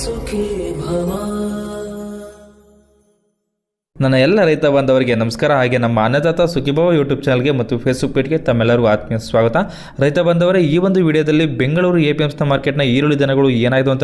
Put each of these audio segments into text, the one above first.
ಸುಖೀ ಭವ. ನನ್ನ ಎಲ್ಲ ರೈತ ಬಾಂಧವರಿಗೆ ನಮಸ್ಕಾರ. ಹಾಗೆ ನಮ್ಮ ಅನ್ನದಾತ ಸುಖೀಭವ ಯೂಟ್ಯೂಬ್ ಚಾನಲ್ಗೆ ಮತ್ತು ಫೇಸ್ಬುಕ್ ಪೇಜ್ಗೆ ತಮ್ಮೆಲ್ಲರಿಗೂ ಆತ್ಮೀಯ ಸ್ವಾಗತ. ರೈತ ಬಾಂಧವರೇ, ಈ ಒಂದು ವಿಡಿಯೋದಲ್ಲಿ ಬೆಂಗಳೂರು APMC ಮಾರ್ಕೆಟ್ನ ಈರುಳ್ಳಿ ದನಗಳು ಏನಾಯಿತು ಅಂತ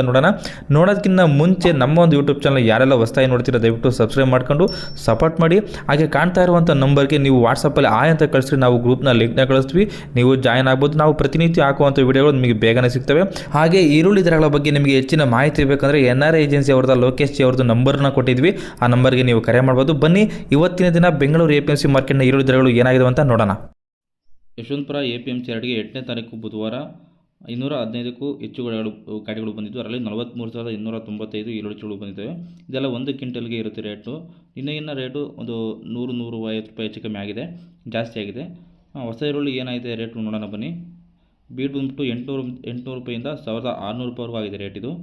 ನೋಡೋದಕ್ಕಿಂತ ಮುಂಚೆ ನಮ್ಮ ಒಂದು ಯೂಟ್ಯೂಬ್ ಚಾನಲ್ ಯಾರೆಲ್ಲ ಹೊಸದಾಗಿ ನೋಡ್ತೀರಾ ದಯವಿಟ್ಟು ಸಬ್ಸ್ಕ್ರೈಬ್ ಮಾಡ್ಕೊಂಡು ಸಪೋರ್ಟ್ ಮಾಡಿ. ಹಾಗೆ ಕಾಣ್ತಾ ಇರುವಂಥ ನಂಬರ್ಗೆ ನೀವು ವಾಟ್ಸಪ್ಪಲ್ಲಿ ಆಯ್ ಅಂತ ಕಳಿಸ್ರಿ, ನಾವು ಗ್ರೂಪ್ನ ಲಿಂಕ್ನ ಕಳಿಸ್ತೀವಿ, ನೀವು ಜಾಯ್ನ್ ಆಗ್ಬೋದು. ನಾವು ಪ್ರತಿನಿತ್ಯ ಹಾಕುವಂಥ ವಿಡಿಯೋಗಳು ನಿಮಗೆ ಬೇಗನೆ ಸಿಗ್ತವೆ. ಹಾಗೆ ಈರುಳ್ಳಿ ದರಗಳ ಬಗ್ಗೆ ನಿಮಗೆ ಹೆಚ್ಚಿನ ಮಾಹಿತಿ ಬೇಕಂದರೆ NRI ಏಜೆನ್ಸಿ ಅವ್ರದ್ದು ಲೋಕೇಶ್ ಜಿ ಅವ್ರದ್ದು ನಂಬರ್ನ ಕೊಟ್ಟಿದ್ವಿ, ಆ ನಂಬರ್ಗೆ ನೀವು ಕರೆ ಮಾಡ್ಬೋದು. ಬನ್ನಿ ಇವತ್ತಿನ ದಿನ ಬೆಂಗಳೂರು APMC ಮಾರ್ಕೆಟ್ನ ಈರುಳ್ಳಿ ದರಗಳು ಏನಾಗಿದೆ ಅಂತ ನೋಡೋಣ. ಯಶವಂತಪುರ APMC ಯಾರ್ಡ್ಗೆ 8ನೇ ತಾರೀಕು ಬುಧವಾರ 515ಕ್ಕೂ ಹೆಚ್ಚು ಗಾಡಿಗಳು ಬಂದಿದ್ದು, ಅದರಲ್ಲಿ 43,295 ಈರುಳ್ಳಿ ಚೀಲಗಳು ಬಂದಿದ್ದಾವೆ. ಇದೆಲ್ಲ 1 ಕ್ವಿಂಟಲ್ಗೆ ಇರುತ್ತೆ ರೇಟು. ಇನ್ನು ರೇಟು ಒಂದು 100-150 ರೂಪಾಯಿ ಹೆಚ್ಚು ಕಮ್ಮಿ ಆಗಿದೆ, ಜಾಸ್ತಿ ಆಗಿದೆ. ಹೊಸ ಈರುಳ್ಳಿ ಏನಾಗಿದೆ ರೇಟು ನೋಡೋಣ ಬನ್ನಿ. ಬೀಡ್ ಬಂದ್ಬಿಟ್ಟು 800 ರೂಪಾಯಿಂದ 1,600 ರೂಪಾಯಿವರೆಗೂ ಆಗಿದೆ ರೇಟ್ ಇದು.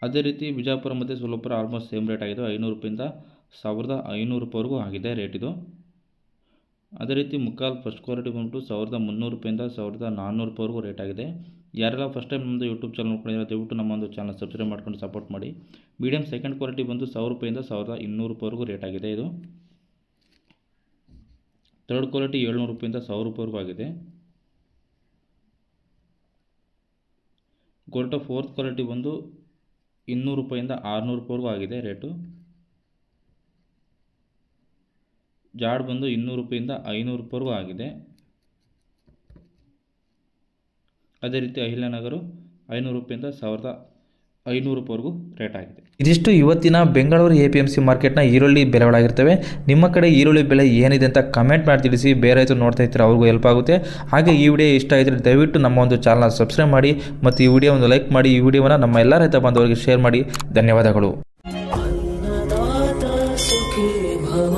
ಅದೇ ರೀತಿ ಬಿಜಾಪುರ ಮತ್ತು ಸೋಲಾಪುರ ಆಲ್ಮೋಸ್ಟ್ ಸೇಮ್ ರೇಟ್ ಆಗಿದೆ, 500 ರೂಪಾಯಿಂದ 1,500 ರೂಪಾಯಿವರೆಗೂ ಆಗಿದೆ ರೇಟ್ ಇದು. ಅದೇ ರೀತಿ ಮುಕ್ಕಾಲ್ ಫಸ್ಟ್ ಕ್ವಾಲಿಟಿ ಬಂದ್ಬಿಟ್ಟು 1,300 ರೂಪಾಯಿಂದ 1,400 ರೂಪಾಯಿವರೆಗೂ ರೇಟ್ ಆಗಿದೆ. ಯಾರೆಲ್ಲ ಫಸ್ಟ್ ಟೈಮ್ ನಮ್ಮದು ಯೂಟ್ಯೂಬ್ ಚಾನಲ್ ನೋಡ್ಕೊಂಡಿದ್ದಾರೆ ದಯವಿಟ್ಟು ನಮ್ಮ ಒಂದು ಚಾನಲ್ ಸಬ್ಸ್ಕ್ರೈಬ್ ಮಾಡ್ಕೊಂಡು ಸಪೋರ್ಟ್ ಮಾಡಿ. ಮೀಡಿಯಮ್ ಸೆಕೆಂಡ್ ಕ್ವಾಲಿಟಿ ಬಂದು 1,000 ರೂಪಾಯಿಂದ 1,200 ರೂಪಾಯಿವರೆಗೂ ರೇಟ್ ಆಗಿದೆ ಇದು. ಥರ್ಡ್ ಕ್ವಾಲಿಟಿ 700 ರೂಪಾಯಿಂದ 1,000 ರೂಪಾಯಿವರೆಗೂ ಆಗಿದೆ. ಗೋಲ್ಟೋ ಫೋರ್ತ್ ಕ್ವಾಲಿಟಿ ಬಂದು 200 ರೂಪಾಯಿಂದ 600 ರೂಪಾಯಿವರೆಗೂ ಆಗಿದೆ ರೇಟು. ಜಾಡ್ ಬಂದು 200 ರೂಪಾಯಿಂದ 500 ರೂಪಾಯಿವರೆಗೂ ಆಗಿದೆ. ಅದೇ ರೀತಿ ಅಹಿಲ್ಯನಗರು 500 ರೂಪಾಯಿಂದ 1,500 ರೂಪಾಯಿವರೆಗೂ ರೇಟ್ ಆಗಿದೆ. ಇದಿಷ್ಟು ಇವತ್ತಿನ ಬೆಂಗಳೂರು APMC ಮಾರ್ಕೆಟ್ನ ಈರುಳ್ಳಿ ಬೆಲೆಗಳಾಗಿರ್ತವೆ. ನಿಮ್ಮ ಕಡೆ ಈರುಳ್ಳಿ ಬೆಲೆ ಏನಿದೆ ಅಂತ ಕಮೆಂಟ್ ಮಾಡಿ ತಿಳಿಸಿ, ಬೇರೆ ರೈತರು ನೋಡ್ತಾ ಇರ್ತಾರೆ ಅವ್ರಿಗೂ ಹೆಲ್ಪ್ ಆಗುತ್ತೆ. ಹಾಗೆ ಈ ವಿಡಿಯೋ ಇಷ್ಟ ಆಗಿದ್ರೆ ದಯವಿಟ್ಟು ನಮ್ಮ ಒಂದು ಚಾನಲ್ನ ಸಬ್ಸ್ಕ್ರೈಬ್ ಮಾಡಿ ಮತ್ತು ಈ ವಿಡಿಯೋ ಒಂದು ಲೈಕ್ ಮಾಡಿ. ಈ ವಿಡಿಯೋವನ್ನು ನಮ್ಮ ಎಲ್ಲ ರೈತ ಬಾಂಧವರಿಗೆ ಶೇರ್ ಮಾಡಿ. ಧನ್ಯವಾದಗಳು. ಅನ್ನದಾತ ಸುಖೀ ಭವ.